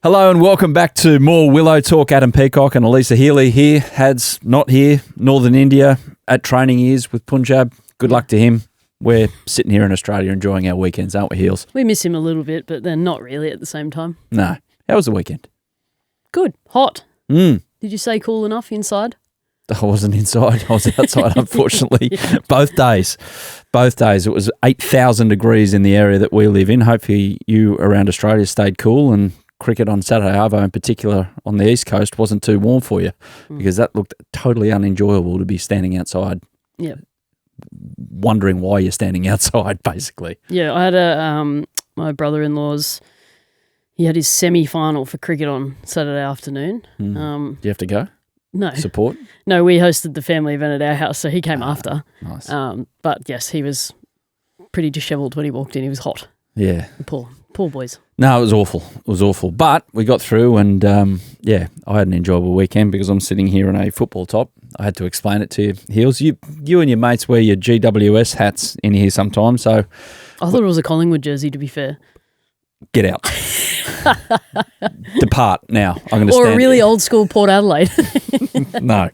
Hello and welcome back to more Willow Talk. Adam Peacock and Alyssa Healy here. Had's not here. Northern India at training years with Punjab. Good luck to him. We're sitting here in Australia enjoying our weekends, aren't we, Heels? We miss him a little bit, but then not really at the same time. No. How was the weekend? Good. Hot. Mm. Did you say cool enough inside? I wasn't inside. I was outside, unfortunately. Yeah. Both days. It was 8,000 degrees in the area that we live in. Hopefully you around Australia stayed cool, and cricket on Saturday, Arvo in particular on the East Coast, wasn't too warm for you because that looked totally unenjoyable to be standing outside. Yeah. Wondering why you're standing outside, basically. Yeah, I had my brother-in-law's, he had his semi-final for cricket on Saturday afternoon. Do you have to go? No. Support? No, we hosted the family event at our house, so he came after. Nice. But yes, he was pretty dishevelled when he walked in. He was hot. Yeah. Poor boys. No, it was awful. It was awful. But we got through and, I had an enjoyable weekend because I'm sitting here in a football top. I had to explain it to you, Heels. You and your mates wear your GWS hats in here sometimes, so... I thought it was a Collingwood jersey, to be fair. Get out. Depart now. I'm going to stand. Or a really old school Port Adelaide. No.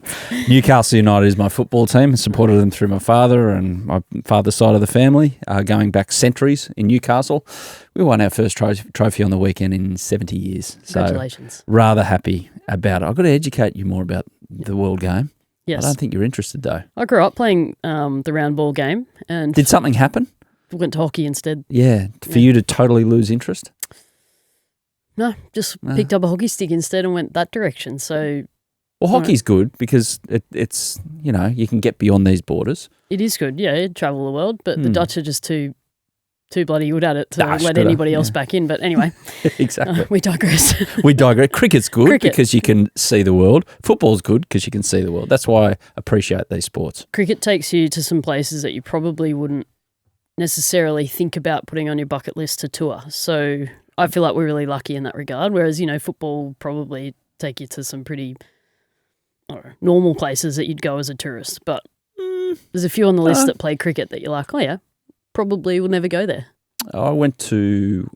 Newcastle United is my football team. I supported them through my father and my father's side of the family, going back centuries in Newcastle. We won our first trophy on the weekend in 70 years. Congratulations. So rather happy about it. I've got to educate you more about the world game. Yes. I don't think you're interested, though. I grew up playing the round ball game. And did something happen? Went to hockey instead. Yeah. For you to totally lose interest? No, just picked up a hockey stick instead and went that direction. So, well, hockey's good because it's you can get beyond these borders. It is good, yeah, travel the world, but the Dutch are just too bloody good at it to let anybody else back in. But anyway, exactly. We digress. Cricket's good because you can see the world. Football's good because you can see the world. That's why I appreciate these sports. Cricket takes you to some places that you probably wouldn't necessarily think about putting on your bucket list to tour. So I feel like we're really lucky in that regard, whereas, football probably take you to some pretty normal places that you'd go as a tourist. But there's a few on the list that play cricket that you're like, oh yeah, probably will never go there. I went to,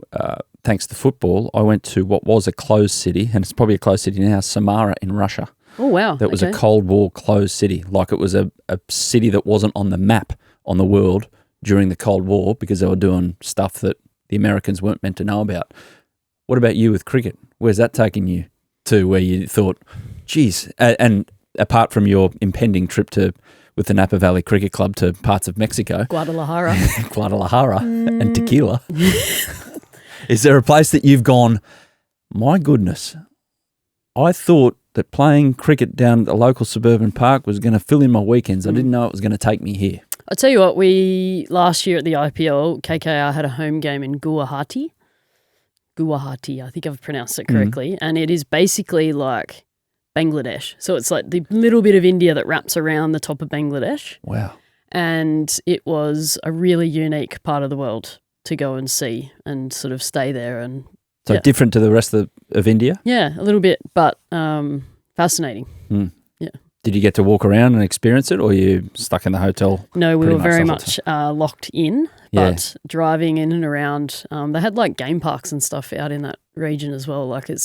thanks to football, I went to what was a closed city, and it's probably a closed city now, Samara in Russia. Oh, wow. That was a Cold War closed city. Like it was a city that wasn't on the map on the world during the Cold War because they were doing stuff that the Americans weren't meant to know about. What about you with cricket? Where's that taking you to where you thought, geez, and apart from your impending trip with the Napa Valley Cricket Club to parts of Mexico. Guadalajara. And tequila. Is there a place that you've gone, my goodness, I thought that playing cricket down at the local suburban park was going to fill in my weekends. I didn't know it was going to take me here. I'll tell you what, last year at the IPL, KKR had a home game in Guwahati. I think I've pronounced it correctly. And it is basically like Bangladesh. So it's like the little bit of India that wraps around the top of Bangladesh. Wow. And it was a really unique part of the world to go and see and sort of stay there. And so different to the rest of India? Yeah, a little bit, but fascinating. Yeah. Did you get to walk around and experience it, or were you stuck in the hotel? No, we were very much locked in, but driving in and around. They had like game parks and stuff out in that region as well. Like there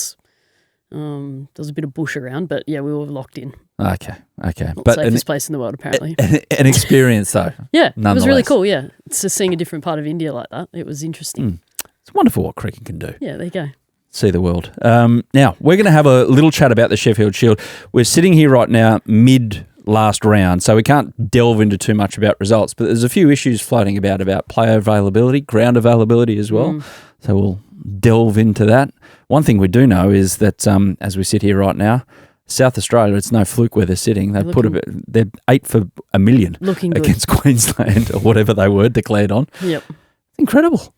was a bit of bush around, but yeah, we were locked in. Okay. Not the safest place in the world, apparently. An experience, though. Yeah, it was really cool. Yeah, it's just seeing a different part of India like that. It was interesting. It's wonderful what cricket can do. Yeah, there you go. See the world. Now, we're going to have a little chat about the Sheffield Shield. We're sitting here right now mid-last round, so we can't delve into too much about results, but there's a few issues floating about player availability, ground availability as well, so we'll delve into that. One thing we do know is that as we sit here right now, South Australia, it's no fluke where they're sitting. They're 8 for a million against Queensland or whatever they were declared on. Yep. It's incredible.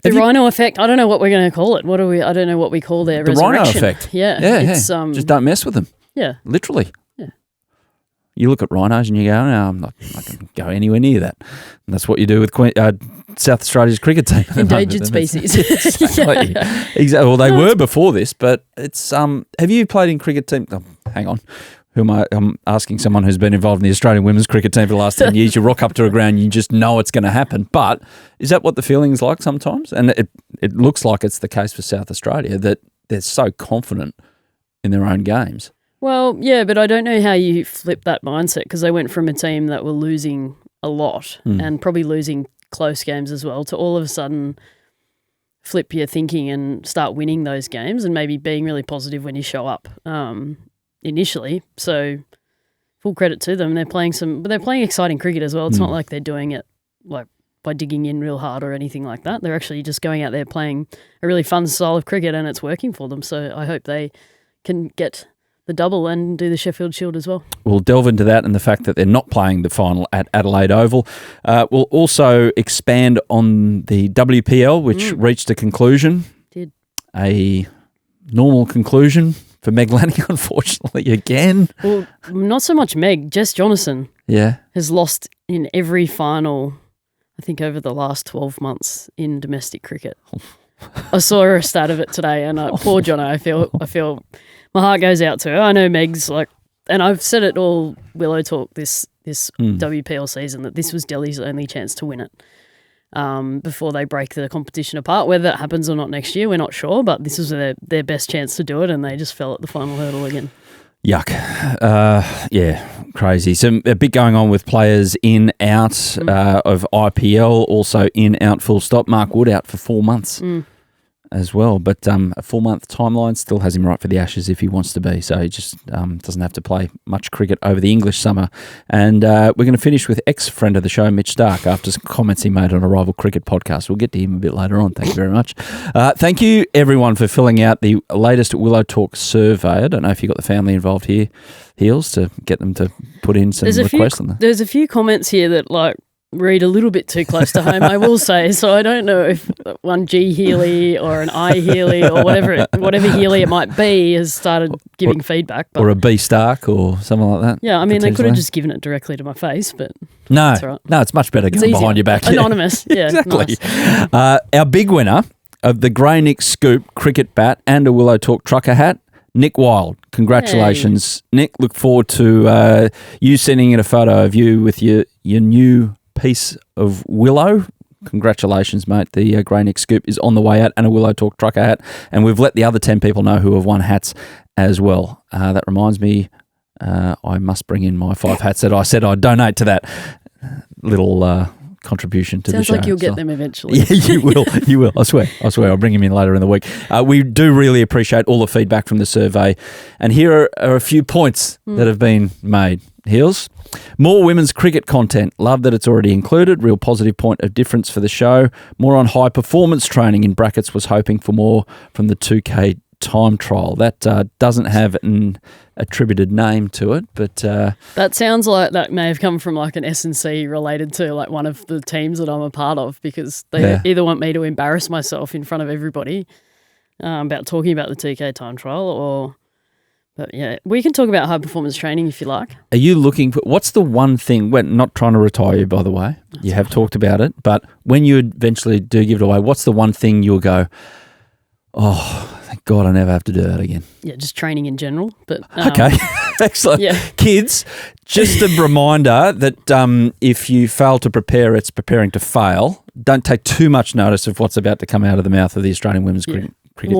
The rhino effect, I don't know what we're going to call it. I don't know what we call their resurrection. The rhino effect. Yeah. Just don't mess with them. Yeah. Literally. Yeah. You look at rhinos and you go, no, I'm not going to go anywhere near that. And that's what you do with South Australia's cricket team. Endangered species. Exactly. Exactly. Well, they were before this, but it's have you played in cricket team? Oh, hang on. I'm asking someone who's been involved in the Australian women's cricket team for the last 10 years. You rock up to a ground, you just know it's going to happen. But is that what the feeling is like sometimes? And it looks like it's the case for South Australia, that they're so confident in their own games. Well, yeah, but I don't know how you flip that mindset, because they went from a team that were losing a lot and probably losing close games as well to all of a sudden flip your thinking and start winning those games and maybe being really positive when you show up initially. So full credit to them. They're playing exciting cricket as well. It's not like they're doing it like by digging in real hard or anything like that. They're actually just going out there playing a really fun style of cricket, and it's working for them. So I hope they can get the double and do the Sheffield Shield as well. We'll delve into that and the fact that they're not playing the final at Adelaide Oval. We'll also expand on the WPL, which reached a conclusion. Did. A normal conclusion for Meg Lanning, unfortunately, again. Well, not so much Meg, Jess Jonathan has lost in every final, I think, over the last 12 months in domestic cricket. I saw a stat of it today, and poor Jono, I feel my heart goes out to her. I know Meg's like, and I've said it all Willow Talk this WPL season, that this was Delhi's only chance to win it before they break the competition apart. Whether that happens or not next year, we're not sure, but this was their best chance to do it, and they just fell at the final hurdle again. Yuck. Crazy. So a bit going on with players in, out of IPL, also in, out, full stop. Mark Wood out for 4 months as well, but a 4-month timeline still has him right for the Ashes if he wants to be, so he just doesn't have to play much cricket over the English summer. And we're going to finish with ex-friend of the show, Mitch Stark, after some comments he made on a rival cricket podcast. We'll get to him a bit later on. Thank you very much. Thank you, everyone, for filling out the latest Willow Talk survey. I don't know if you got the family involved here, Heels, to get them to put in some requests on that. There's a few comments here that read a little bit too close to home, I will say. So I don't know if one G Healy or an I Healy or whatever Healy it might be has started giving feedback. Or a B Stark or something like that. Yeah, I mean, they could have just given it directly to my face, but no, that's all right. No, it's much better going behind your back. Anonymous, yeah. Exactly. Nice. Our big winner of the Grey Nick Scoop cricket bat and a Willow Talk trucker hat, Nick Wild. Congratulations, Nick. Look forward to you sending in a photo of you with your new piece of willow. Congratulations, mate. The Grey Nick Scoop is on the way out, and a Willow Talk trucker hat. And we've let the other 10 people know who have won hats as well. That reminds me, I must bring in my 5 hats that I said I'd donate to that little contribution to the show. Sounds like you'll get them eventually. Yeah, you will. You will. I swear. I'll bring him in later in the week. We do really appreciate all the feedback from the survey. And here are a few points that have been made. Heels. More women's cricket content. Love that it's already included. Real positive point of difference for the show. More on high performance training, in brackets, was hoping for more from the 2K time trial. That doesn't have an attributed name to it, but that sounds like that may have come from like an S&C related to like one of the teams that I'm a part of, because they either want me to embarrass myself in front of everybody about talking about the 2K time trial, but yeah, we can talk about high performance training if you like. Are you looking for, what's the one thing, we're not trying to retire you, by the way, you have talked about it, but when you eventually do give it away, what's the one thing you'll go, oh, thank God I never have to do that again? Yeah, just training in general. But okay, excellent. Yeah. Kids, just a reminder that if you fail to prepare, it's preparing to fail. Don't take too much notice of what's about to come out of the mouth of the Australian women's cricket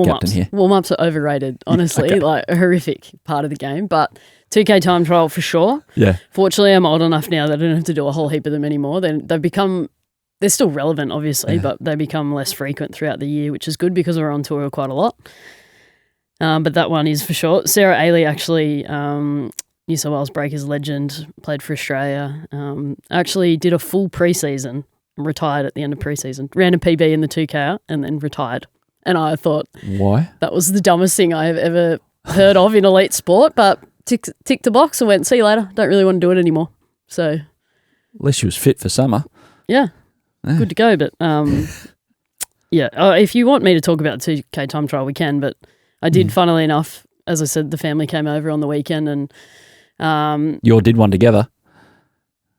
captain here. Warm-ups are overrated, honestly, like a horrific part of the game. But 2K time trial for sure. Yeah. Fortunately, I'm old enough now that I don't have to do a whole heap of them anymore. They're still relevant, obviously, but they become less frequent throughout the year, which is good because we're on tour quite a lot. But that one is for sure. Sarah Ailey, actually, New South Wales Breakers legend, played for Australia, actually did a full pre-season, retired at the end of pre-season, ran a PB in the 2K and then retired. And I thought, why? That was the dumbest thing I have ever heard of in elite sport, but ticked the box and went, see you later, don't really want to do it anymore. So, at least she was fit for summer. Yeah. Good to go, but if you want me to talk about 2K time trial, we can, but I did, funnily enough, as I said, the family came over on the weekend and... you all did one together?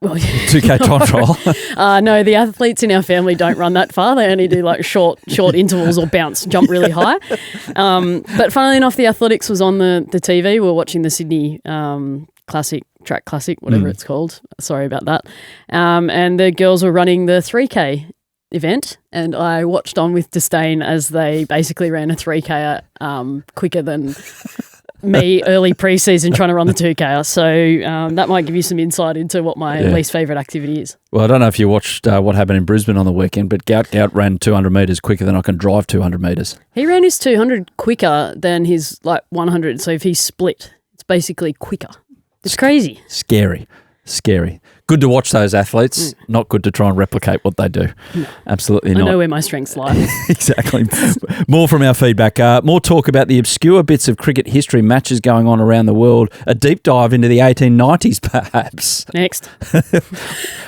Well, 2K time trial. no, the athletes in our family don't run that far. They only do like short intervals or jump really high. But funnily enough, the athletics was on the TV. We were watching the Sydney Track Classic, whatever it's called. Sorry about that. And the girls were running the 3K event, and I watched on with disdain as they basically ran a 3K quicker than me early pre-season trying to run the 2K. So that might give you some insight into what my least favourite activity is. Well, I don't know if you watched what happened in Brisbane on the weekend, but Gout ran 200 metres quicker than I can drive 200 metres. He ran his 200 quicker than his 100. So if he split, it's basically quicker. It's crazy. Scary. Good to watch those athletes, not good to try and replicate what they do. No. Absolutely not. I know where my strengths lie. Exactly. More from our feedback. More talk about the obscure bits of cricket history, matches going on around the world, a deep dive into the 1890s perhaps. Next.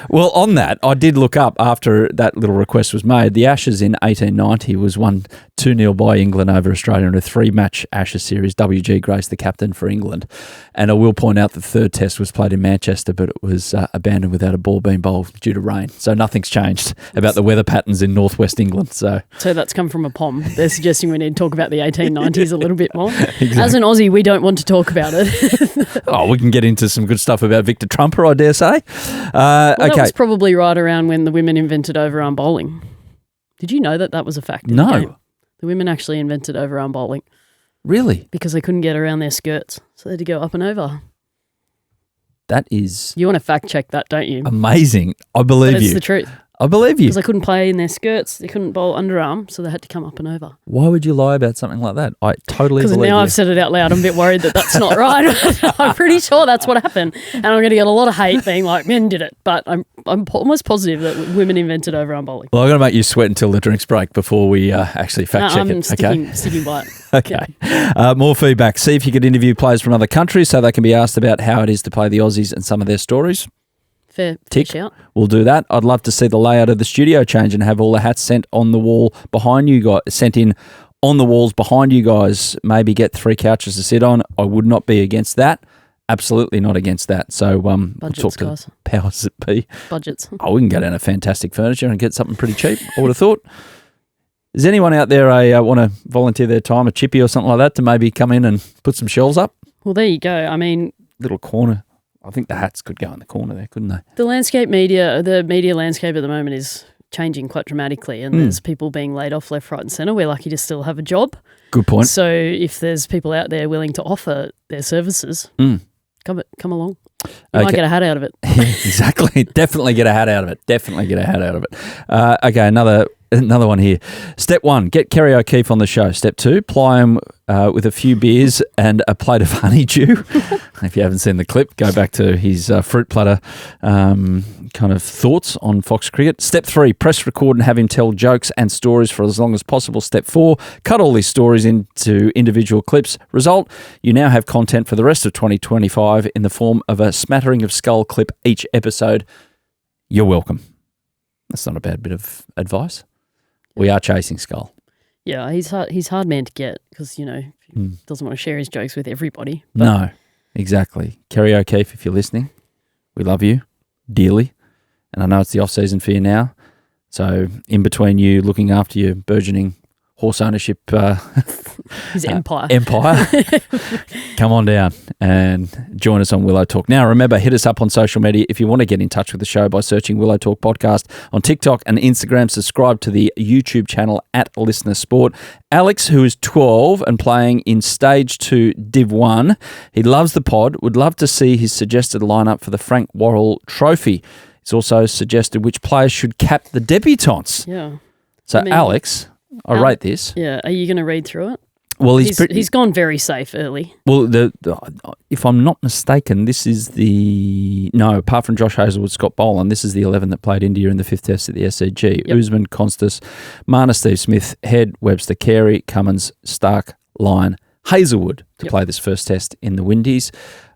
Well, on that, I did look up after that little request was made. The Ashes in 1890 was won 2-0 by England over Australia in a 3-match Ashes series. W.G. Grace, the captain for England. And I will point out the third test was played in Manchester, but it was abandoned without a ball being bowled due to rain. So nothing's changed about the weather patterns in northwest England. So that's come from a POM. They're suggesting we need to talk about the 1890s a little bit more. Exactly. As an Aussie, we don't want to talk about it. We can get into some good stuff about Victor Trumper, I dare say. That was probably right around when the women invented overarm bowling. Did you know that was a fact? No. The women actually invented overarm bowling. Really? Because they couldn't get around their skirts, so they had to go up and over. That is... You want to fact check that, don't you? Amazing. I believe you. It's the truth. I believe you. Because they couldn't play in their skirts. They couldn't bowl underarm, so they had to come up and over. Why would you lie about something like that? I totally believe you. Because now I've said it out loud. I'm a bit worried that that's not right. I'm pretty sure that's what happened. And I'm going to get a lot of hate being like, men did it. But I'm almost positive that women invented overarm bowling. Well, I'm going to make you sweat until the drinks break before we actually fact check it. Sticking by it. Okay. More feedback. See if you could interview players from other countries so they can be asked about how it is to play the Aussies and some of their stories. Fair Tick. shout. We'll do that. I'd love to see the layout of the studio change and have all the hats sent on the wall behind you guys, sent in on the walls behind you guys. Maybe get 3 couches to sit on. I would not be against that. Absolutely not against that. So we'll talk to the powers that be. Budgets. We can go down to Fantastic Furniture and get something pretty cheap, I would have thought. Is anyone out there want to volunteer their time, a chippy or something like that, to maybe come in and put some shelves up? Well, there you go. I mean... Little corner. I think the hats could go in the corner there, couldn't they? The media landscape at the moment is changing quite dramatically, and there's people being laid off left, right and centre. We're lucky to still have a job. Good point. So if there's people out there willing to offer their services, come along. You might get a hat out of it. Exactly. Definitely get a hat out of it. Okay, another one here. Step 1, get Kerry O'Keefe on the show. Step 2, ply him with a few beers and a plate of honeydew. If you haven't seen the clip, go back to his fruit platter kind of thoughts on Fox Cricket. Step 3, press record and have him tell jokes and stories for as long as possible. Step 4, cut all these stories into individual clips. Result, you now have content for the rest of 2025 in the form of a smattering of skull clip each episode. You're welcome. That's not a bad bit of advice. We are chasing Skull. Yeah, he's hard man to get because, he doesn't want to share his jokes with everybody. No, exactly. Kerry O'Keefe, if you're listening, we love you dearly. And I know it's the off-season for you now. So in between you looking after your burgeoning horse ownership his empire. Come on down and join us on Willow Talk. Now, remember, hit us up on social media if you want to get in touch with the show by searching Willow Talk Podcast on TikTok and Instagram. Subscribe to the YouTube channel at Listener Sport. Alex, who is 12 and playing in Stage 2 Div 1, he loves the pod, would love to see his suggested lineup for the Frank Worrell Trophy. He's also suggested which players should cap the debutantes. Yeah. So, Alex... I rate this. Yeah. Are you going to read through it? Well, he's gone very safe early. Well, if I'm not mistaken, this is apart from Josh Hazlewood, Scott Boland, this is the 11 that played India in the 5th Test at the SCG. Yep. Usman, Constas, Marner, Steve Smith, Head, Webster, Carey, Cummins, Stark, Lyon, Hazlewood to play this first Test in the Windies.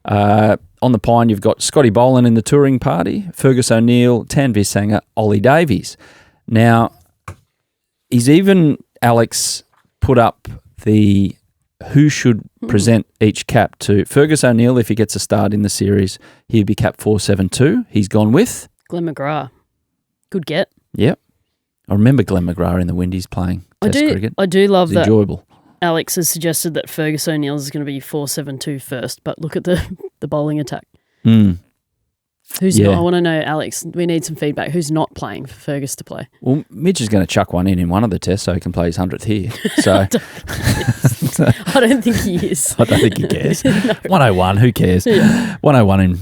On the Pine, you've got Scotty Boland in the touring party, Fergus O'Neill, Tanveer Sangha, Ollie Davies. Now... He's even, Alex, put up the who should present each cap to Fergus O'Neill if he gets a start in the series. He'd be cap 472. He's gone with Glenn McGrath. Good get. Yep. I remember Glenn McGrath in the Windies playing Test cricket. I do love that. Enjoyable. Alex has suggested that Fergus O'Neill is going to be 472 first, but look at the bowling attack. Who's not? I want to know, Alex. We need some feedback. Who's not playing for Fergus to play? Well, Mitch is going to chuck one in one of the tests so he can play his 100th here. So I don't think he is. I don't think he cares. No. 101, who cares? Yeah. 101 in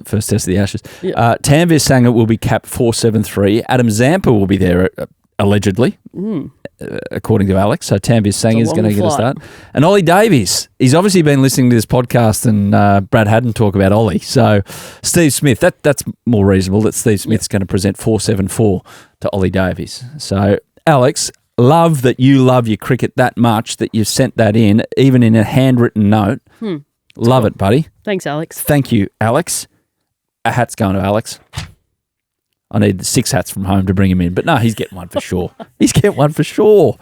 first test of the Ashes. Yeah. Tanvir Sangha will be cap 473. Adam Zampa will be there allegedly, according to Alex. So Tanvir Sangha is going to get a start. And Ollie Davies, he's obviously been listening to this podcast and Brad Haddon talk about Ollie. So Steve Smith, that's more reasonable that Steve Smith's going to present 474 to Ollie Davies. So Alex, love that you love your cricket that much that you've sent that in, even in a handwritten note. Love it, buddy. Thanks, Alex. Thank you, Alex. A hat's going to Alex. I need 6 hats from home to bring him in. But no, he's getting one for sure. He's getting one for sure.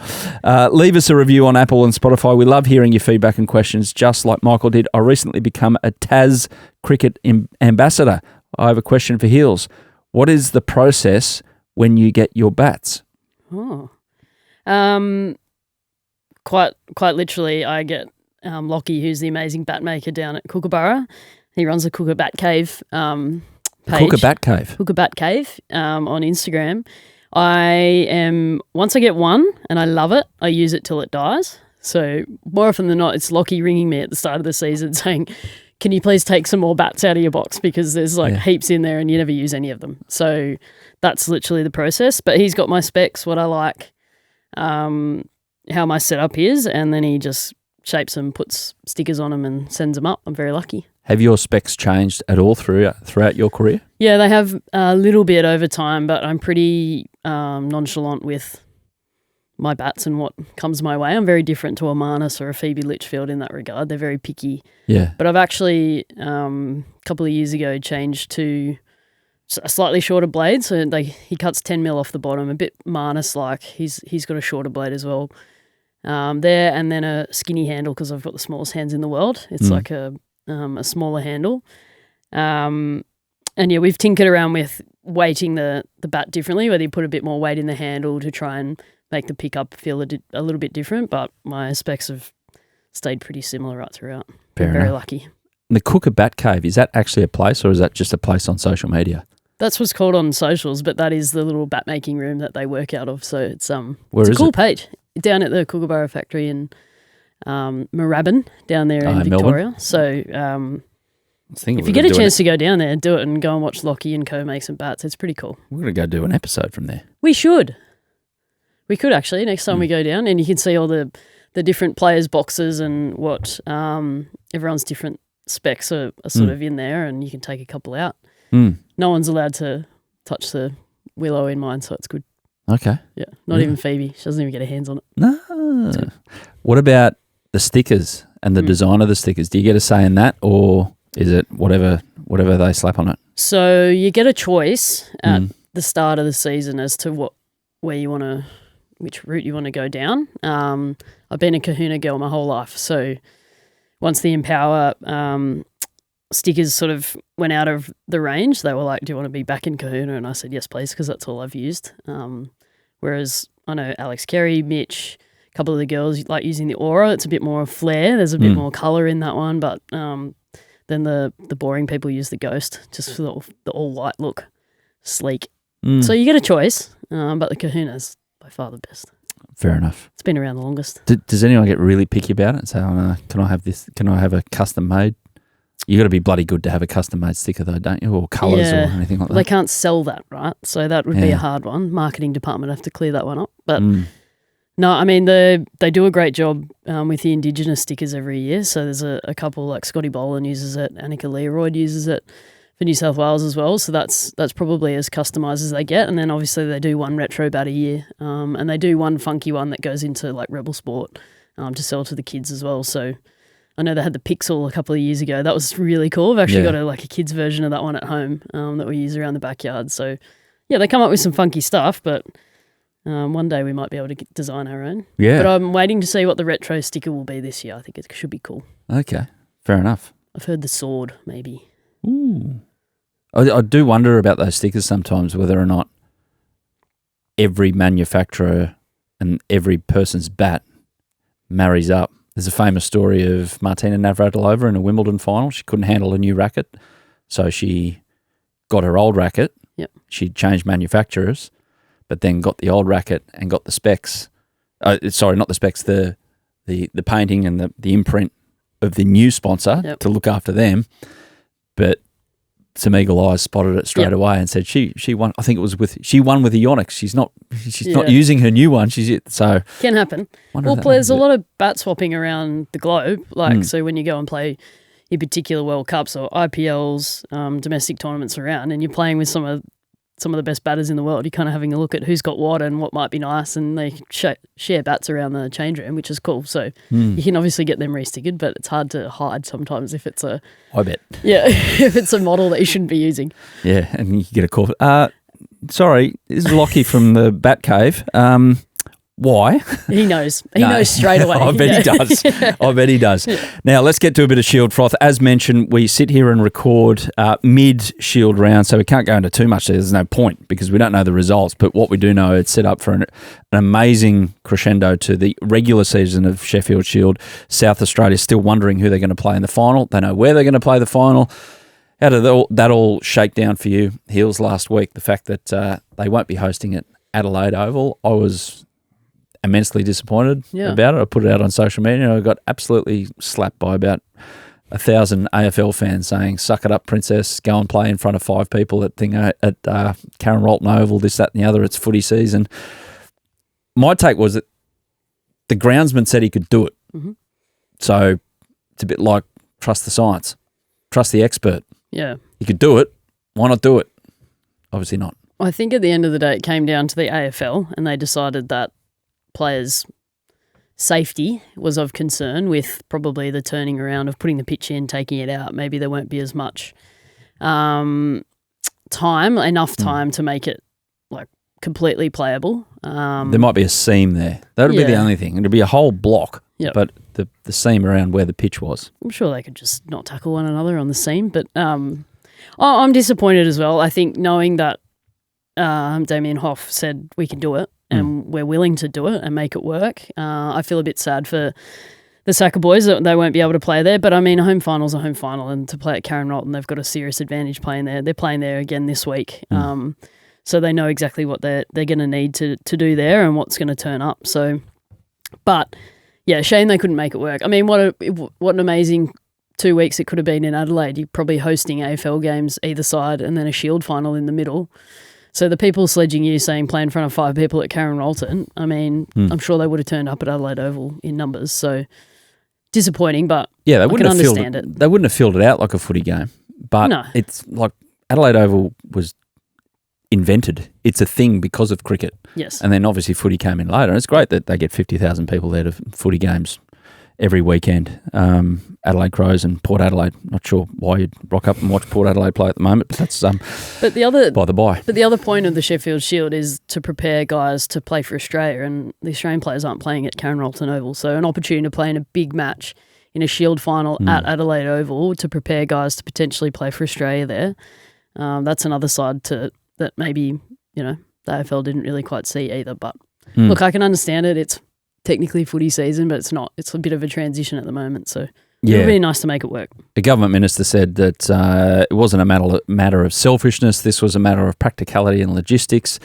Leave us a review on Apple and Spotify. We love hearing your feedback and questions, just like Michael did. I recently become a Tas cricket ambassador. I have a question for Heels. What is the process when you get your bats? Quite literally, I get Lockie, who's the amazing bat maker down at Kookaburra. He runs the Kooka Bat Cave page. Kooka Bat Cave? Kooka Bat Cave on Instagram. Once I get one and I love it, I use it till it dies. So more often than not, it's Lockie ringing me at the start of the season saying, can you please take some more bats out of your box because there's heaps in there and you never use any of them. So that's literally the process. But he's got my specs, what I like, how my setup is, and then he just shapes them, puts stickers on them and sends them up. I'm very lucky. Have your specs changed at all throughout your career? Yeah, they have a little bit over time, but I'm pretty nonchalant with my bats and what comes my way. I'm very different to a Marnus or a Phoebe Litchfield in that regard. They're very picky. Yeah. But I've actually, a couple of years ago, changed to a slightly shorter blade. So he cuts 10 mil off the bottom, a bit Marnus-like. He's got a shorter blade as well. There, and then a skinny handle because I've got the smallest hands in the world. It's like a smaller handle. And yeah, we've tinkered around with weighting the bat differently, whether you put a bit more weight in the handle to try and make the pickup feel a little bit different, but my specs have stayed pretty similar right throughout. Very lucky. And the Kooka Bat Cave, is that actually a place or is that just a place on social media? That's what's called on socials, but that is the little bat making room that they work out of. So it's a cool page down at the Kookaburra factory in Moorabbin down there in Victoria. Melbourne. So if you get a chance to go down there, do it and go and watch Lockie and Co make some bats. It's pretty cool. We're going to go do an episode from there. We should. We could actually next time we go down, and you can see all the different players' boxes and what everyone's different specs are sort of in there, and you can take a couple out. No one's allowed to touch the Willow in mine, so it's good. Okay. Yeah, not even Phoebe. She doesn't even get her hands on it. No. So. What about the stickers and the design of the stickers? Do you get a say in that, or is it whatever they slap on it? So you get a choice at the start of the season as to which route you want to go down. I've been a Kahuna girl my whole life, so once the Empower stickers sort of went out of the range, they were like, do you want to be back in Kahuna? And I said, yes, please, because that's all I've used. Whereas I know Alex Carey, Mitch, a couple of the girls like using the Aura. It's a bit more flair. There's a bit more colour in that one, but then the boring people use the Ghost just for the all-white look, sleek. So you get a choice, but the Kahuna's by far the best. Fair enough. It's been around the longest. Does anyone get really picky about it and say, oh, no, can I have this? Can I have a custom made? You got to be bloody good to have a custom made sticker though, don't you? Or colours or anything like that. They can't sell that, right? So that would be a hard one. Marketing department have to clear that one up. But no, I mean, they do a great job with the Indigenous stickers every year. So there's a couple like Scotty Boland uses it, Annika Learoyd uses it for New South Wales as well. So that's probably as customised as they get. And then obviously they do one retro bat a year, and they do one funky one that goes into like Rebel Sport to sell to the kids as well. So I know they had the Pixel a couple of years ago. That was really cool. I've actually got a kid's version of that one at home that we use around the backyard. So yeah, they come up with some funky stuff, but One day we might be able to design our own. Yeah. But I'm waiting to see what the retro sticker will be this year. I think it should be cool. Okay, fair enough. I've heard the sword, maybe. Ooh. I do wonder about those stickers sometimes, whether or not every manufacturer and every person's bat marries up. There's a famous story of Martina Navratilova in a Wimbledon final. She couldn't handle a new racket, so she got her old racket. Yep. She changed manufacturers, but then got the old racket and got the specs. Sorry, not the specs, the painting and the imprint of the new sponsor to look after them. But some eagle eyes spotted it straight away and said she won. I think it was she won with the Onyx. She's not using her new one. So can happen. Well, there's a lot of bat swapping around the globe. Like so, when you go and play your particular World Cups or IPLs, domestic tournaments around, and you're playing with some of the best batters in the world, you're kind of having a look at who's got what and what might be nice, and they share bats around the change room, which is cool. So you can obviously get them restickered, but it's hard to hide sometimes if it's I bet. Yeah, if it's a model that you shouldn't be using. Yeah, and you get a call. Sorry, this is Lockie from the Bat Cave. Why? He knows. He knows straight away. I bet he does. I bet he does. Yeah. Now, let's get to a bit of Shield froth. As mentioned, we sit here and record mid-Shield round, so we can't go into too much. There's no point because we don't know the results. But what we do know, it's set up for an amazing crescendo to the regular season of Sheffield Shield. South Australia still wondering who they're going to play in the final. They know where they're going to play the final. How did that all shake down for you, Heels, last week? The fact that they won't be hosting at Adelaide Oval. I was immensely disappointed about it. I put it out on social media and I got absolutely slapped by about 1,000 AFL fans saying, "Suck it up, princess, go and play in front of 5 people at Karen Rolton Oval, this, that and the other, it's footy season." My take was that the groundsman said he could do it. Mm-hmm. So it's a bit like trust the science, trust the expert. Yeah. You could do it, why not do it? Obviously not. I think at the end of the day it came down to the AFL and they decided that players' safety was of concern with probably the turning around of putting the pitch in, taking it out. Maybe there won't be as much enough time to make it like completely playable. There might be a seam there. That'll be the only thing. It'll be a whole block, but the seam around where the pitch was. I'm sure they could just not tackle one another on the seam, but I'm disappointed as well. I think knowing that Damien Hoff said we can do it, and we're willing to do it and make it work. I feel a bit sad for the SACA boys that they won't be able to play there. But, I mean, a home final's a home final, and to play at Karen Rolton, they've got a serious advantage playing there. They're playing there again this week. So they know exactly what they're going to need to do there and what's going to turn up. So, but, yeah, shame they couldn't make it work. I mean, what an amazing 2 weeks it could have been in Adelaide. You're probably hosting AFL games either side and then a Shield final in the middle. So the people sledging you saying play in front of 5 people at Karen Rolton, I mean, I'm sure they would have turned up at Adelaide Oval in numbers. So disappointing, but they I wouldn't can have understand it. They wouldn't have filled it out like a footy game. But it's like Adelaide Oval was invented. It's a thing because of cricket. Yes. And then obviously footy came in later. And it's great that they get 50,000 people there to footy games every weekend. Adelaide Crows and Port Adelaide. Not sure why you'd rock up and watch Port Adelaide play at the moment, but that's but the other by the by. But the other point of the Sheffield Shield is to prepare guys to play for Australia, and the Australian players aren't playing at Karen Rolton Oval. So an opportunity to play in a big match in a Shield final at Adelaide Oval to prepare guys to potentially play for Australia there. That's another side to that maybe, the AFL didn't really quite see either. But look, I can understand it. It's technically footy season, but it's not. It's a bit of a transition at the moment, so it would be nice to make it work. The government minister said that it wasn't a matter of selfishness. This was a matter of practicality and logistics.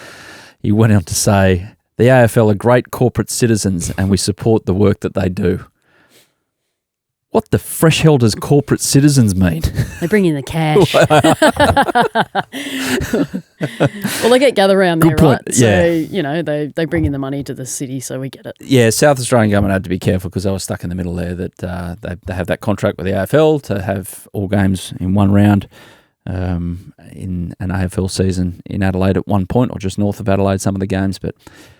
He went on to say, the AFL are great corporate citizens and we support the work that they do. What the fresh hell does corporate citizens mean? They bring in the cash. Well, they get gathered around there, right? Yeah. So, they bring in the money to the city, so we get it. Yeah, South Australian government had to be careful because they were stuck in the middle there that they have that contract with the AFL to have all games in one round in an AFL season in Adelaide at one point, or just north of Adelaide, some of the games. But,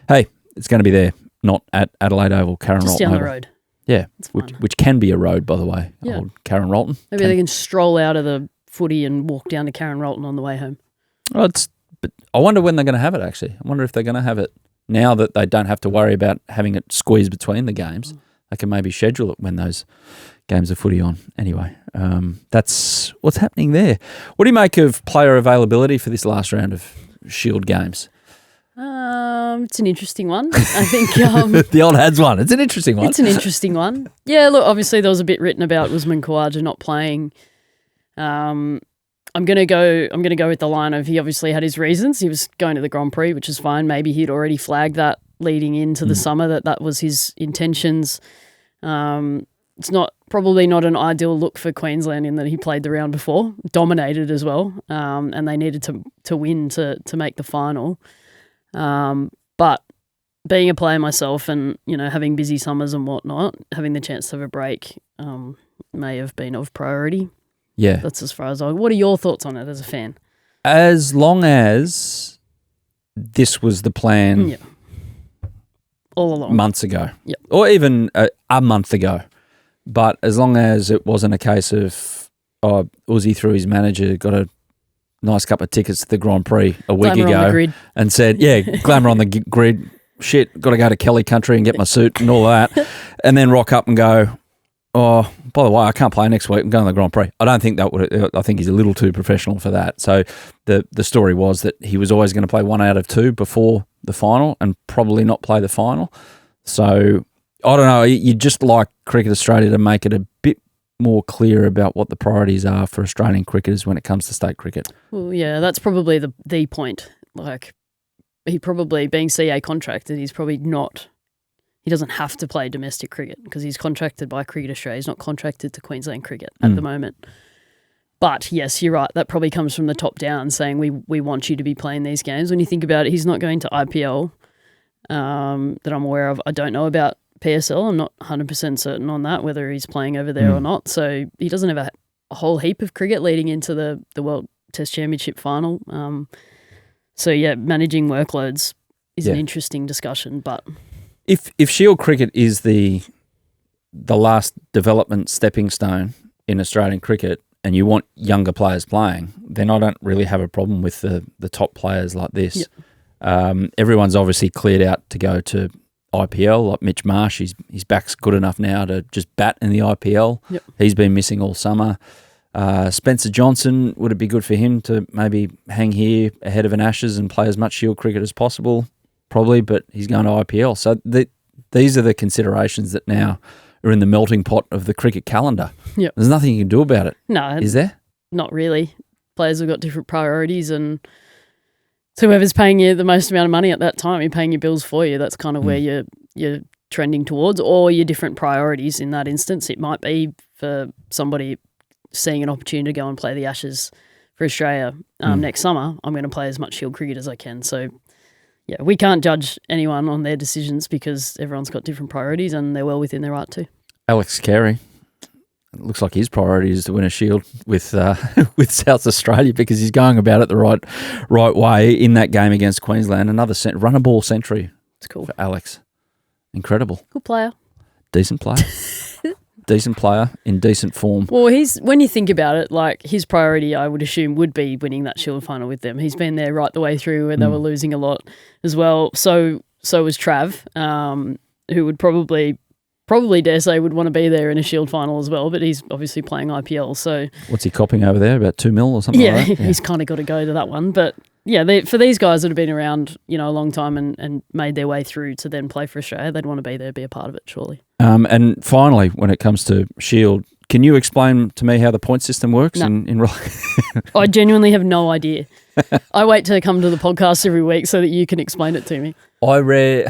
hey, it's going to be there, not at Adelaide Oval, Karen Rolton Just down Oval. the road. Yeah, which can be a road, by the way, old Karen Rolton. Maybe they can stroll out of the footy and walk down to Karen Rolton on the way home. But I wonder when they're going to have it, actually. I wonder if they're going to have it now that they don't have to worry about having it squeezed between the games, they can maybe schedule it when those games of footy on. Anyway, that's what's happening there. What do you make of player availability for this last round of Shield games? It's an interesting one. I think the old Hads one. It's an interesting one. It's an interesting one. Yeah, look, obviously there was a bit written about Usman Khawaja not playing. I'm gonna go with the line of he obviously had his reasons. He was going to the Grand Prix, which is fine. Maybe he'd already flagged that leading into the summer that was his intentions. It's probably not an ideal look for Queensland in that he played the round before, dominated as well, and they needed to win to make the final. But being a player myself and, having busy summers and whatnot, having the chance to have a break may have been of priority. Yeah. That's as far as what are your thoughts on it as a fan? As long as this was the plan all along. Months ago. Yep. Or even a month ago. But as long as it wasn't a case of, Uzi through his manager got a nice couple of tickets to the Grand Prix a week Glamour ago on the grid. and said, glamour on the grid, shit, got to go to Kelly Country and get my suit and all that, and then rock up and go, oh, by the way, I can't play next week, I'm going to the Grand Prix. I don't think I think he's a little too professional for that. So the story was that he was always going to play 1 out of 2 before the final and probably not play the final. So I don't know, you'd just like Cricket Australia to make it a bit more clear about what the priorities are for Australian cricketers when it comes to state cricket. Well, yeah, that's probably the point. Like, he probably, being CA contracted, he's probably not, he doesn't have to play domestic cricket because he's contracted by Cricket Australia. He's not contracted to Queensland Cricket at the moment. But yes, you're right. That probably comes from the top down saying we want you to be playing these games. When you think about it, he's not going to IPL that I'm aware of. I don't know about PSL. I'm not 100% certain on that, whether he's playing over there or not. So he doesn't have a whole heap of cricket leading into the World Test Championship final. So yeah, managing workloads is an interesting discussion. But if Shield cricket is the last development stepping stone in Australian cricket, and you want younger players playing, then I don't really have a problem with the top players like this. Yep. Everyone's obviously cleared out to go to IPL, like Mitch Marsh. His back's good enough now to just bat in the IPL. Yep. He's been missing all summer. Spencer Johnson, would it be good for him to maybe hang here ahead of an Ashes and play as much Shield cricket as possible? Probably, but he's going to IPL. So these are the considerations that now are in the melting pot of the cricket calendar. Yep. There's nothing you can do about it. No. Is there? Not really. Players have got different priorities, and whoever's paying you the most amount of money at that time, you're paying your bills for you. That's kind of where you're trending towards, or your different priorities in that instance. It might be for somebody seeing an opportunity to go and play the Ashes for Australia next summer. I'm going to play as much Shield cricket as I can. So, yeah, we can't judge anyone on their decisions because everyone's got different priorities and they're well within their right to. Alex Carey. It looks like his priority is to win a Shield with with South Australia because he's going about it the right way in that game against Queensland. Another run a ball century. It's cool for Alex. Incredible. Good player. Decent player. Decent player in decent form. Well, when you think about it, like his priority, I would assume, would be winning that Shield final with them. He's been there right the way through, and they were losing a lot as well. So was Trav, who would probably dare say would want to be there in a Shield final as well, but he's obviously playing IPL. So what's he copping over there? About $2 million or something like that? Yeah, he's kind of got to go to that one. But yeah, for these guys that have been around, a long time and made their way through to then play for Australia, they'd want to be there, be a part of it, surely. And finally, when it comes to Shield, can you explain to me how the point system works? No. I genuinely have no idea. I wait to come to the podcast every week so that you can explain it to me. I read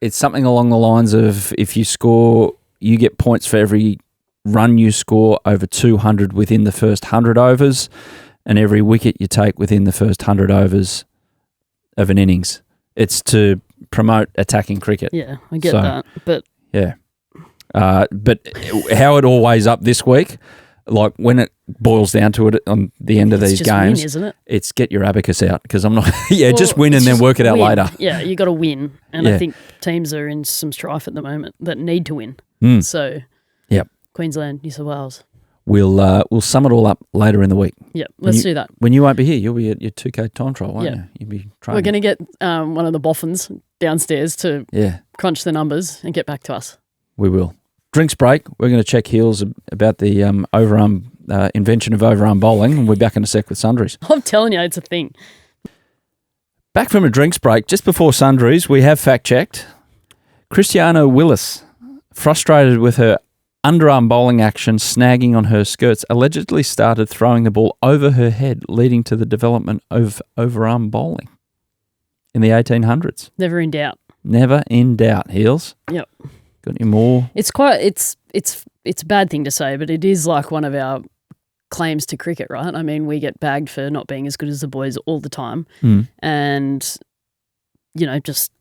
it's something along the lines of if you score, you get points for every run you score over 200 within the first 100 overs and every wicket you take within the first 100 overs of an innings. It's to promote attacking cricket. Yeah, I get that. But yeah. But how it all weighs up this week, like when it boils down to it on the end of these games, win, isn't it? It's get your abacus out because I'm not. Just win and then work it out later. Yeah, you got to win, and I think teams are in some strife at the moment that need to win. So, yep. Queensland, New South Wales. we'll sum it all up later in the week. Yep, let's do that. When you won't be here, you'll be at your 2K time trial, won't you? You'll be training. We're going to get one of the boffins downstairs to crunch the numbers and get back to us. We will. Drinks break. We're going to check Heels about the overarm invention of overarm bowling, and we're back in a sec with Sundries. I'm telling you, it's a thing. Back from a drinks break, just before Sundries, we have fact-checked. Cristiano Willis, frustrated with her underarm bowling action snagging on her skirts, allegedly started throwing the ball over her head, leading to the development of overarm bowling in the 1800s. Never in doubt. Never in doubt, Heels. Yep. Got any more? It's a bad thing to say, but it is like one of our claims to cricket, right? I mean, we get bagged for not being as good as the boys all the time, and just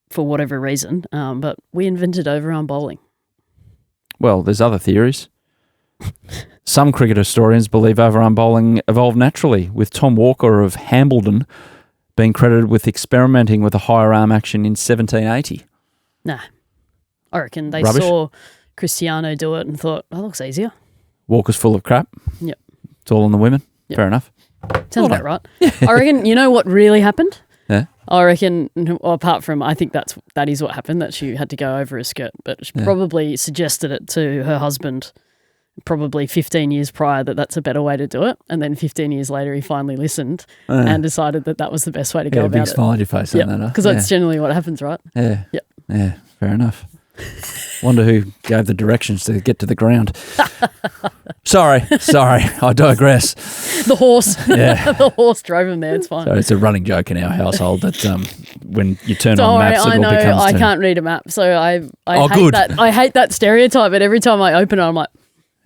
for whatever reason. But we invented overarm bowling. Well, there's other theories. Some cricket historians believe overarm bowling evolved naturally, with Tom Walker of Hambledon being credited with experimenting with a higher arm action in 1780. Nah. I reckon they Rubbish. saw Cristiano do it and thought, that looks easier. Walker's full of crap. Yep. It's all on the women. Yep. Fair enough. Sounds about right. I reckon, you know what really happened? Yeah. I reckon, well, apart from, I think that is what happened, that she had to go over her skirt, but she probably suggested it to her husband probably 15 years prior that that's a better way to do it. And then 15 years later, he finally listened and decided that was the best way to go about it. Big smile on your face on that. Because that's generally what happens, right? Yeah. Yep. Yeah, fair enough. Wonder who gave the directions to get to the ground. Sorry, I digress. The horse. Yeah. The horse drove him there, it's fine. So it's a running joke in our household that when you turn Don't on worry, maps, it I all know becomes... I can't read a map, so I hate good. that. I hate that stereotype, but every time I open it, I'm like,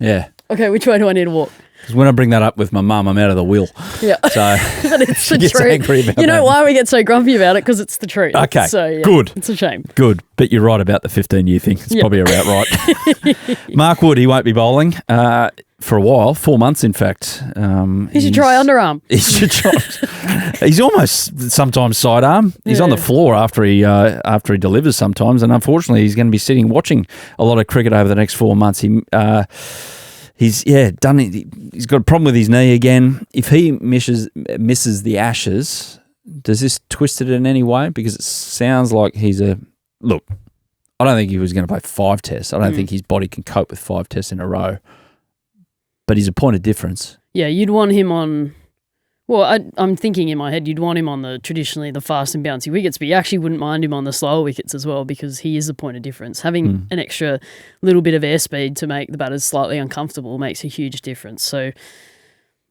yeah. okay, which way do I need to walk? Because when I bring that up with my mum, I'm out of the wheel. Yeah. So but it's she the gets truth. angry about you know that. why we get so grumpy about it? Because it's the truth. Okay, so, yeah, good. It's a shame. Good, but you're right about the 15-year thing. It's probably about right. Mark Wood, he won't be bowling for a while, 4 months in fact. He should try underarm. He should try. He's almost sometimes sidearm. He's on the floor after he delivers sometimes, and unfortunately he's going to be sitting watching a lot of cricket over the next 4 months. He's done it. He's got a problem with his knee again. If he misses the Ashes, does this twist it in any way? Because it sounds like look. I don't think he was going to play 5 tests. I don't think his body can cope with 5 tests in a row. But he's a point of difference. Yeah, you'd want him on. Well, I'm thinking in my head, you'd want him on traditionally the fast and bouncy wickets, but you actually wouldn't mind him on the slower wickets as well because he is a point of difference. Having an extra little bit of airspeed to make the batters slightly uncomfortable makes a huge difference. So,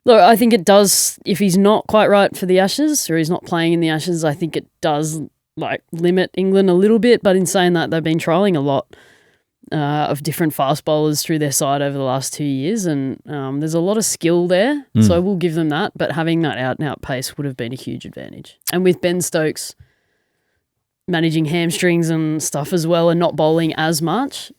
look, I think it does, if he's not quite right for the Ashes or he's not playing in the Ashes, I think it does limit England a little bit. But in saying that, they've been trialling a lot of different fast bowlers through their side over the last 2 years, and there's a lot of skill there, so we'll give them that, but having that out-and-out pace would have been a huge advantage. And with Ben Stokes managing hamstrings and stuff as well and not bowling as much,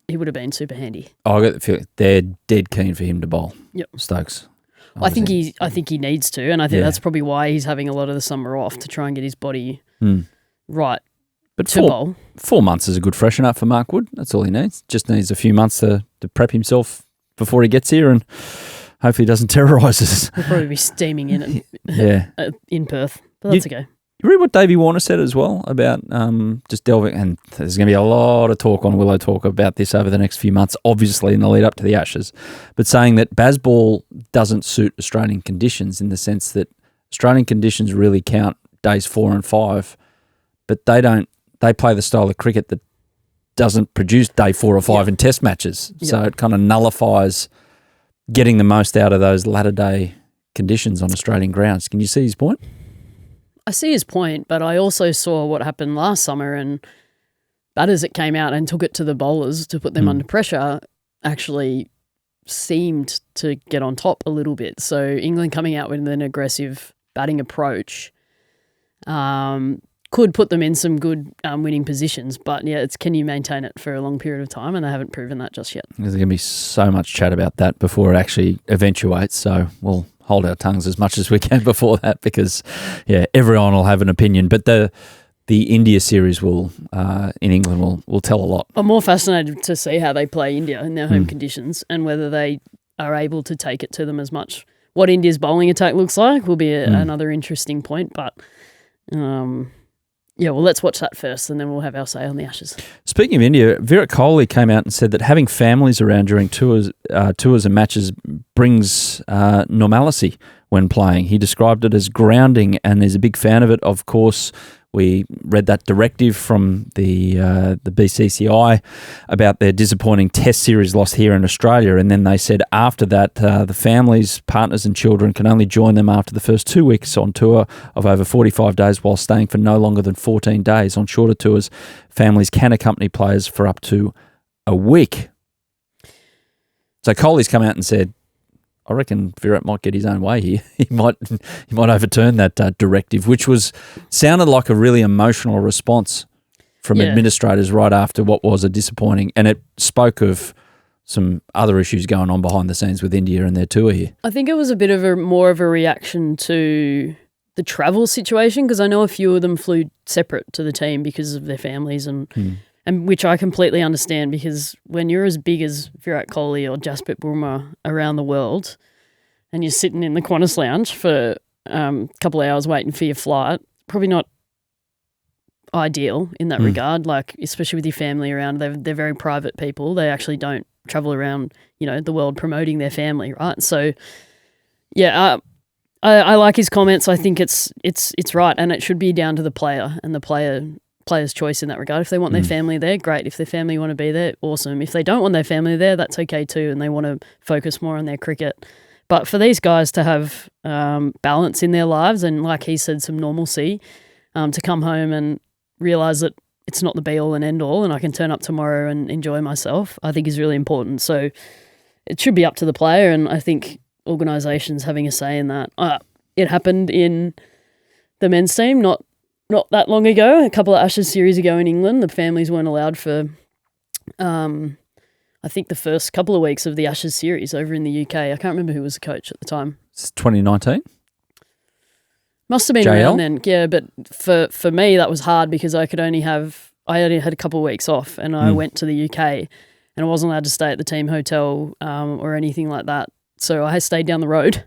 he would have been super handy. Oh, I got the feeling they're dead keen for him to bowl. Yep. Stokes. I think he needs to, and I think that's probably why he's having a lot of the summer off, to try and get his body right. But to bowl. 4 months is a good freshen up for Mark Wood. That's all he needs. Just needs a few months to prep himself before he gets here, and hopefully he doesn't terrorise us. He'll probably be steaming in in Perth, but that's okay. You read what Davey Warner said as well about just delving, and there's going to be a lot of talk on Willow Talk about this over the next few months, obviously in the lead up to the Ashes, but saying that Bazball doesn't suit Australian conditions in the sense that Australian conditions really count days 4 and 5, but they don't. They play the style of cricket that doesn't produce day 4 or 5 in test matches. Yep. So it kind of nullifies getting the most out of those latter day conditions on Australian grounds. Can you see his point? I see his point, but I also saw what happened last summer, and batters that came out and took it to the bowlers to put them under pressure actually seemed to get on top a little bit. So England coming out with an aggressive batting approach could put them in some good winning positions, but it's can you maintain it for a long period of time, and they haven't proven that just yet. There's going to be so much chat about that before it actually eventuates, so we'll hold our tongues as much as we can before that because, everyone will have an opinion, but the India series will, in England, will tell a lot. I'm more fascinated to see how they play India in their home conditions and whether they are able to take it to them as much. What India's bowling attack looks like will be another interesting point, but yeah, well, let's watch that first and then we'll have our say on the Ashes. Speaking of India, Virat Kohli came out and said that having families around during tours and matches brings normalcy when playing. He described it as grounding and is a big fan of it. Of course, we read that directive from the BCCI about their disappointing Test series loss here in Australia, and then they said after that the families, partners and children can only join them after the first 2 weeks on tour of over 45 days while staying for no longer than 14 days. On shorter tours, families can accompany players for up to a week. So Kohli's come out and said, I reckon Virat might get his own way here. He might overturn that directive, which sounded like a really emotional response from administrators right after what was a disappointing, and it spoke of some other issues going on behind the scenes with India and their tour here. I think it was a bit of more of a reaction to the travel situation, because I know a few of them flew separate to the team because of their families and which I completely understand, because when you're as big as Virat Kohli or Jasprit Bumrah around the world and you're sitting in the Qantas lounge for a couple of hours waiting for your flight, probably not ideal in that regard, like especially with your family around. They're very private people. They actually don't travel around, the world promoting their family, right? So, yeah, I like his comments. I think it's right, and it should be down to the player and the player's choice in that regard. If they want their family there, great. If their family want to be there, awesome. If they don't want their family there, that's okay too, and they want to focus more on their cricket. But for these guys to have balance in their lives and, like he said, some normalcy, to come home and realise that it's not the be-all and end-all and I can turn up tomorrow and enjoy myself, I think is really important. So it should be up to the player, and I think organisations having a say in that. It happened in the men's team not that long ago, a couple of Ashes series ago in England. The families weren't allowed for, I think, the first couple of weeks of the Ashes series over in the UK. I can't remember who was the coach at the time. It's 2019? Must have been JL? around then, yeah. But for me, that was hard because I only had a couple of weeks off, and I went to the UK, and I wasn't allowed to stay at the team hotel or anything like that. So I stayed down the road.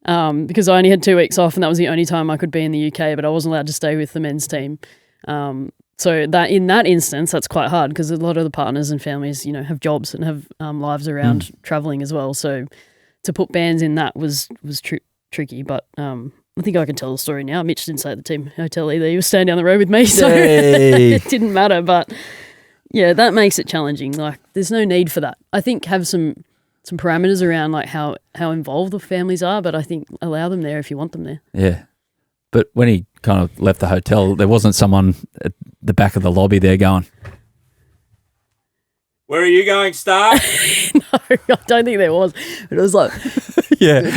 Because I only had 2 weeks off and that was the only time I could be in the UK, but I wasn't allowed to stay with the men's team. So that in that instance, that's quite hard because a lot of the partners and families, have jobs and have lives around travelling as well. So to put bans in that was tricky, but I think I can tell the story now. Mitch didn't stay at the team hotel either. He was staying down the road with me, so it didn't matter. But yeah, that makes it challenging. Like, there's no need for that. I think have some parameters around like how involved the families are, but I think allow them there if you want them there. Yeah. But when he kind of left the hotel, there wasn't someone at the back of the lobby there going, "Where are you going, Star?" No, I don't think there was. But it was like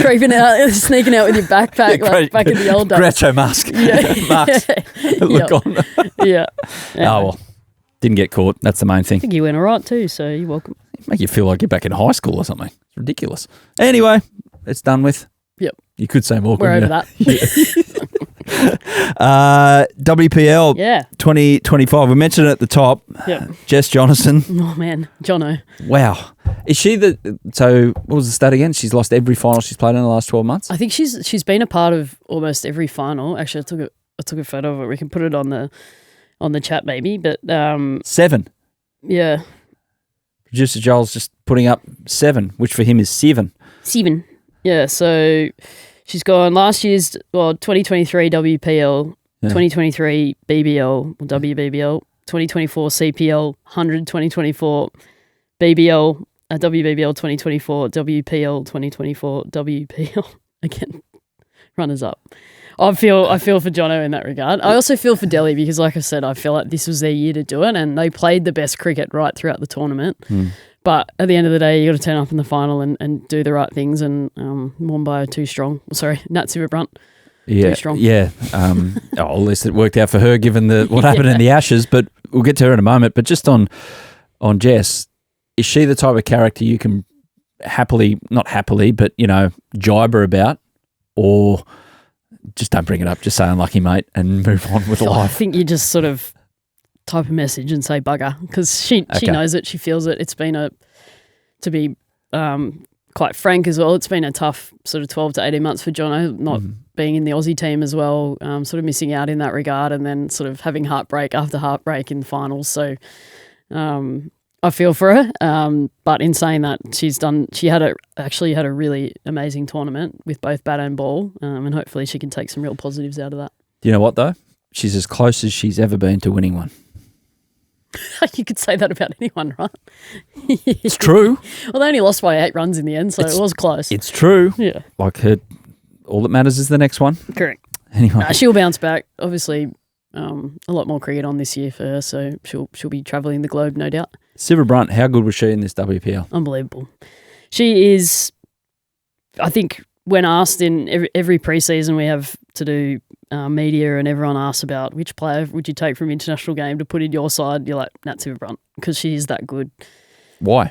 creeping out, sneaking out with your backpack, like back in the old days. Groucho mask. Yeah. Look on. Yeah. Oh, well. Didn't get caught. That's the main thing. I think you went all right too, so you're welcome. Make you feel like you're back in high school or something. It's ridiculous. Anyway, it's done with. Yep. You could say more. We're over that. WPL 2025. We mentioned it at the top. Yep. Jess Jonathan. Oh, man. Jono. Wow. Is she so what was the stat again? She's lost every final she's played in the last 12 months? I think she's been a part of almost every final. Actually, I took a photo of it. We can put it on the chat maybe, but 7. Yeah. Producer Joel's just putting up 7, which for him is 7. 7. Yeah, so she's gone last year's 2023 WPL, 2023 BBL, WBBL, 2024 CPL, 100 2024 BBL, WBBL 2024, WPL 2024, WPL again, runners up. I feel for Jono in that regard. I also feel for Delhi because, like I said, I feel like this was their year to do it, and they played the best cricket right throughout the tournament. But at the end of the day, you got to turn up in the final and do the right things. And Mumbai are too strong. Sorry, Nat Sciver-Brunt. Too strong. Yeah. At least it worked out for her given what happened in the Ashes. But we'll get to her in a moment. But just on Jess, is she the type of character you can not happily, but jibe her about, or just don't bring it up, just say unlucky mate and move on with life? I think you just sort of type a message and say bugger because she knows it, she feels it. It's been to be quite frank as well. It's been a tough sort of 12 to 18 months for Jono, not being in the Aussie team as well, sort of missing out in that regard, and then sort of having heartbreak after heartbreak in the finals. So I feel for her. But in saying that, she actually had a really amazing tournament with both bat and ball, and hopefully she can take some real positives out of that. You know what, though? She's as close as she's ever been to winning one. You could say that about anyone, right? It's true. Well, they only lost by 8 runs in the end, so it was close. It's true. Yeah. Like all that matters is the next one. Correct. Anyway. She'll bounce back. Obviously, a lot more cricket on this year for her, so she'll be travelling the globe, no doubt. Sciver-Brunt, how good was she in this WPL? Unbelievable. She is, I think, when asked in every pre-season we have to do media, and everyone asks about which player would you take from international game to put in your side, you're like, Nat Sciver-Brunt, because she is that good. Why?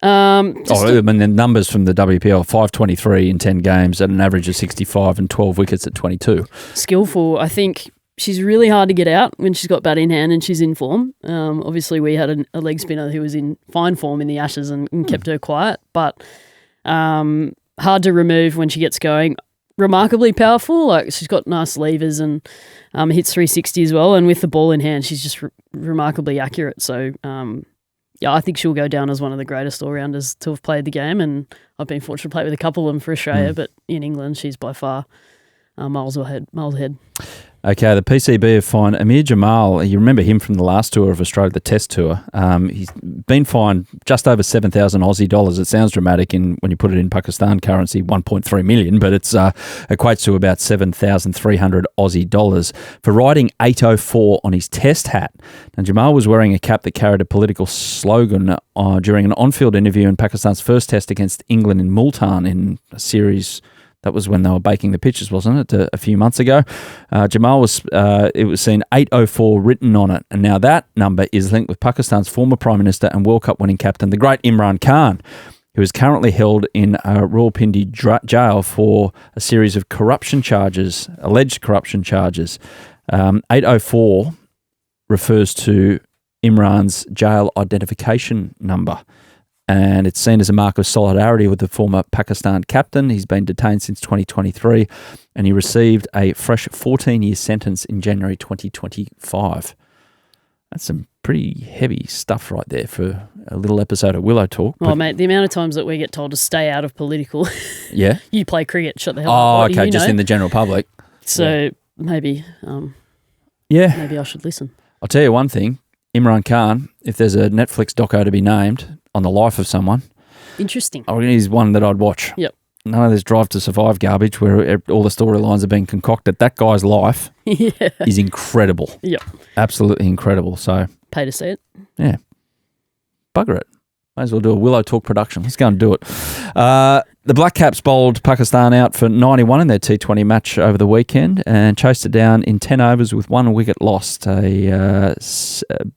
The numbers from the WPL, 523 in 10 games at an average of 65 and 12 wickets at 22. Skillful. I think she's really hard to get out when she's got bat in hand and she's in form. Obviously, we had a leg spinner who was in fine form in the Ashes and kept her quiet, but hard to remove when she gets going. Remarkably powerful. Like, she's got nice levers and hits 360 as well. And with the ball in hand, she's just remarkably accurate. So, I think she'll go down as one of the greatest all-rounders to have played the game. And I've been fortunate to play with a couple of them for Australia, but in England, she's by far miles ahead. Okay, the PCB have fined Amir Jamal. You remember him from the last tour of Australia, the Test Tour. He's been fined just over 7,000 Aussie dollars. It sounds dramatic when you put it in Pakistan currency, 1.3 million, but it's equates to about 7,300 Aussie dollars for writing 804 on his Test hat. Now, Jamal was wearing a cap that carried a political slogan during an on-field interview in Pakistan's first Test against England in Multan in a series. That was when they were baking the pitches, wasn't it? A few months ago. Jamal it was seen 804 written on it. And now that number is linked with Pakistan's former Prime Minister and World Cup winning captain, the great Imran Khan, who is currently held in Rawalpindi jail for a series of alleged corruption charges. 804 refers to Imran's jail identification number. And it's seen as a mark of solidarity with the former Pakistan captain. He's been detained since 2023, and he received a fresh 14-year sentence in January 2025. That's some pretty heavy stuff right there for a little episode of Willow Talk. Oh, mate, the amount of times that we get told to stay out of political. Yeah. You play cricket, shut the hell up. Oh, okay, just in the general public. So maybe maybe I should listen. I'll tell you one thing. Imran Khan, if there's a Netflix doco to be named on the life of someone. Interesting. I reckon he's one that I'd watch. Yep. None of this Drive to Survive garbage where all the storylines are being concocted. That guy's life is incredible. Yep. Absolutely incredible. So pay to see it. Yeah. Bugger it. Might as well do a Willow Talk production. Let's go and do it. The Black Caps bowled Pakistan out for 91 in their T20 match over the weekend and chased it down in 10 overs with 1 wicket lost. A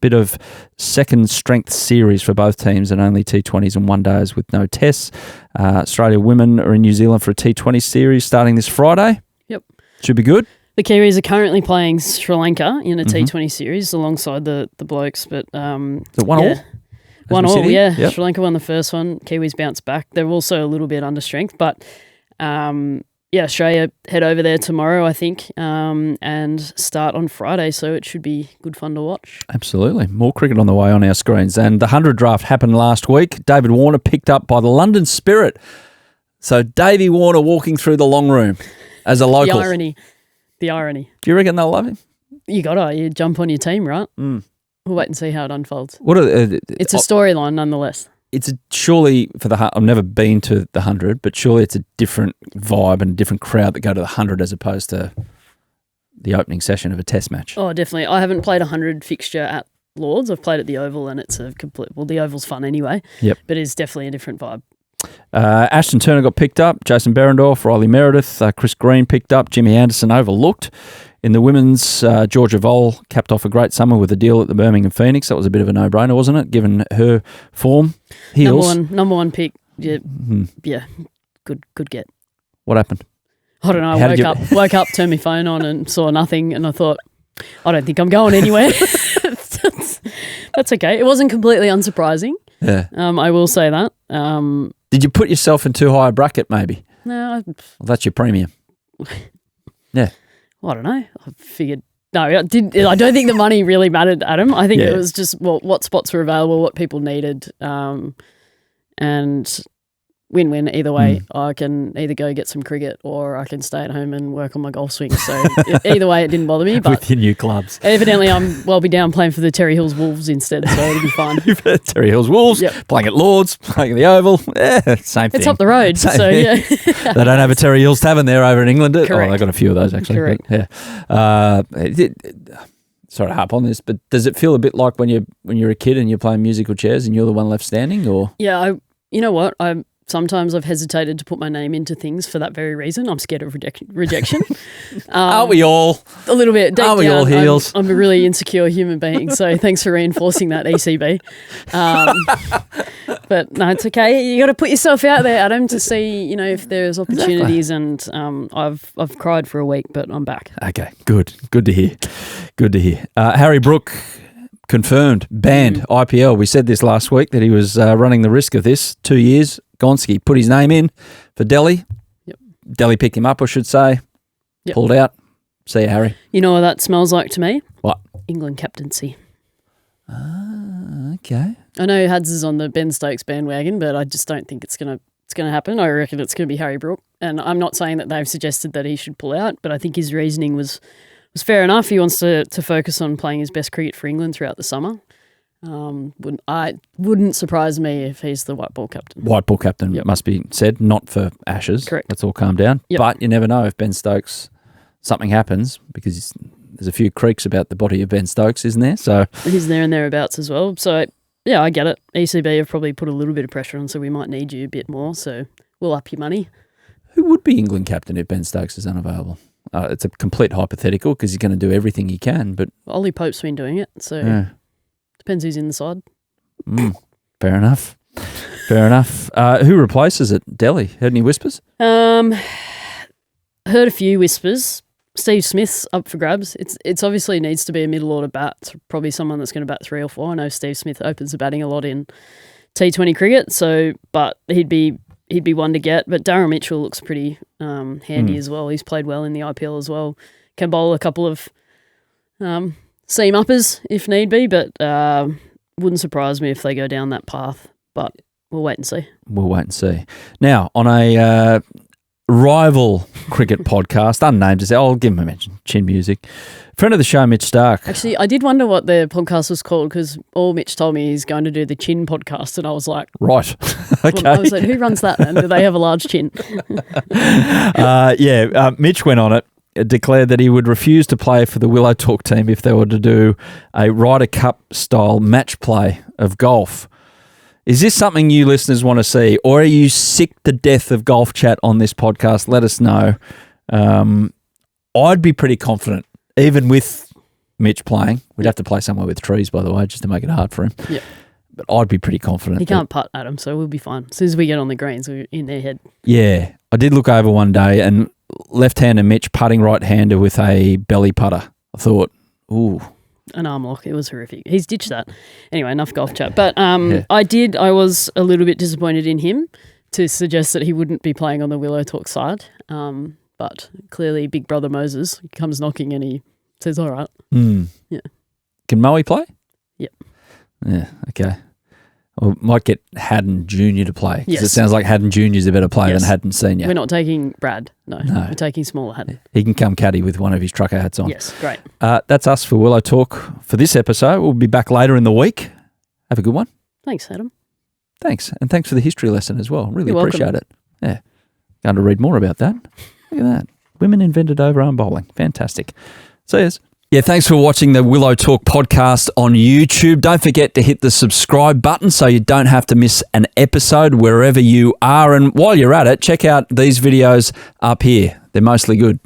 bit of second strength series for both teams and only T20s and 1 days with no tests. Australia women are in New Zealand for a T20 series starting this Friday. Yep. Should be good. The Kiwis are currently playing Sri Lanka in a T20 series alongside the Blokes. But, is it 1-1? 1-1, yeah. Yep. Sri Lanka won the first one. Kiwis bounced back. They're also a little bit under strength, but Australia head over there tomorrow, I think, and start on Friday, so it should be good fun to watch. Absolutely. More cricket on the way on our screens. And the 100 draft happened last week. David Warner picked up by the London Spirit. So Davey Warner walking through the long room as a local. The irony. Do you reckon they'll love him? You jump on your team, right? Mm. We'll wait and see how it unfolds. It's a storyline nonetheless. It's surely for I've never been to the 100, but surely it's a different vibe and a different crowd that go to the 100 as opposed to the opening session of a test match. Oh, definitely. I haven't played a 100 fixture at Lords. I've played at the Oval and it's the Oval's fun anyway. Yep. But it's definitely a different vibe. Ashton Turner got picked up, Jason Berendorf, Riley Meredith, Chris Green picked up, Jimmy Anderson overlooked. In the women's, Georgia Vole capped off a great summer with a deal at the Birmingham Phoenix. That was a bit of a no-brainer, wasn't it, given her form? Heals. Number one pick. Yeah, good get. What happened? I don't know. I woke up, turned my phone on and saw nothing, and I thought, I don't think I'm going anywhere. That's okay. It wasn't completely unsurprising. Yeah. I will say that. Did you put yourself in too high a bracket, maybe? No, Well, that's your premium. Yeah. I don't know. I figured. No, I don't think the money really mattered, Adam. I think it was just what spots were available, what people needed, and win-win either way. I can either go get some cricket or I can stay at home and work on my golf swing. So either way, it didn't bother me. But with your new clubs. Evidently, I'll be down playing for the Terry Hills Wolves instead, so it'll be fine. Terry Hills Wolves, playing at Lords, playing at the Oval. Same thing. It's up the road, Same so thing. yeah. They don't have a Terry Hills Tavern there over in England. Correct. Oh, they've got a few of those actually. Correct. But, sorry to harp on this, but does it feel a bit like when you're a kid and you're playing musical chairs and you're the one left standing, or? Yeah, you know what? Sometimes I've hesitated to put my name into things for that very reason. I'm scared of rejection. Aren't we all? A little bit. Aren't we all, Heels? I'm a really insecure human being, so thanks for reinforcing that, ECB. But no, it's okay. You got to put yourself out there, Adam, to see if there's opportunities. Exactly. And I've cried for a week, but I'm back. Okay, good to hear. Good to hear. Harry Brook. Confirmed, banned, IPL. We said this last week that he was running the risk of this. 2 years. Gonski put his name in for Delhi. Yep. Delhi picked him up, I should say. Yep. Pulled out. See you, Harry. You know what that smells like to me? What? England captaincy. Okay. I know Hads is on the Ben Stokes bandwagon, but I just don't think it's gonna happen. I reckon it's gonna be Harry Brook. And I'm not saying that they've suggested that he should pull out, but I think his reasoning was fair enough. He wants to focus on playing his best cricket for England throughout the summer. Wouldn't surprise me if he's the white ball captain. White ball captain, must be said, not for Ashes. Correct. Let's all calm down. Yep. But you never know if Ben Stokes, something happens, because there's a few creaks about the body of Ben Stokes, isn't there? So he's there and thereabouts as well. So, yeah, I get it. ECB have probably put a little bit of pressure on, so we might need you a bit more. So we'll up your money. Who would be England captain if Ben Stokes is unavailable? It's a complete hypothetical because he's going to do everything he can. But Ollie Pope's been doing it, so depends who's in the side. Fair enough. Fair enough. Who replaces it? Delhi? Heard any whispers? Heard a few whispers. Steve Smith's up for grabs. It's obviously needs to be a middle order bat. It's probably someone that's going to bat 3 or 4. I know Steve Smith opens the batting a lot in T20 cricket, but he'd be one to get. But Daryl Mitchell looks pretty handy as well. He's played well in the IPL as well. Can bowl a couple of seam uppers if need be, but wouldn't surprise me if they go down that path. But we'll wait and see. We'll wait and see. Now, on a rival cricket podcast, unnamed, to say, I'll give him a mention, Chin Music. Friend of the show, Mitch Stark. Actually, I did wonder what the podcast was called because all Mitch told me he's going to do the Chin podcast, and I was like, right, okay. Well, I was like, who runs that then? Do they have a large chin? Mitch went on it, declared that he would refuse to play for the Willow Talk team if they were to do a Ryder Cup style match play of golf. Is this something you listeners want to see, or are you sick to death of golf chat on this podcast? Let us know. I'd be pretty confident, even with Mitch playing. We'd have to play somewhere with trees, by the way, just to make it hard for him. Yeah. But I'd be pretty confident. He can't putt, Adam, so we'll be fine. As soon as we get on the greens, we're in their head. Yeah. I did look over one day and left-hander Mitch putting right-hander with a belly putter. I thought, ooh. An arm lock. It was horrific. He's ditched that. Anyway, enough golf chat. But I was a little bit disappointed in him to suggest that he wouldn't be playing on the Willow Talk side. But clearly Big Brother Moses comes knocking and he says, all right. Yeah. Can Moe play? Yep. Yeah, okay. Well, might get Haddon Jr. to play. Because Yes. it sounds like Haddon Jr. is a better player than Haddon Senior. We're not taking Brad. No. We're taking smaller Haddon. He can come caddy with one of his trucker hats on. Yes, great. That's us for Willow Talk for this episode. We'll be back later in the week. Have a good one. Thanks, Adam. Thanks. And thanks for the history lesson as well. Really You're appreciate welcome. it. Yeah. Going to read more about that. Look at that. Women invented overarm bowling. Fantastic. See yous. Yeah, thanks for watching the Willow Talk podcast on YouTube. Don't forget to hit the subscribe button so you don't have to miss an episode wherever you are. And while you're at it, check out these videos up here. They're mostly good.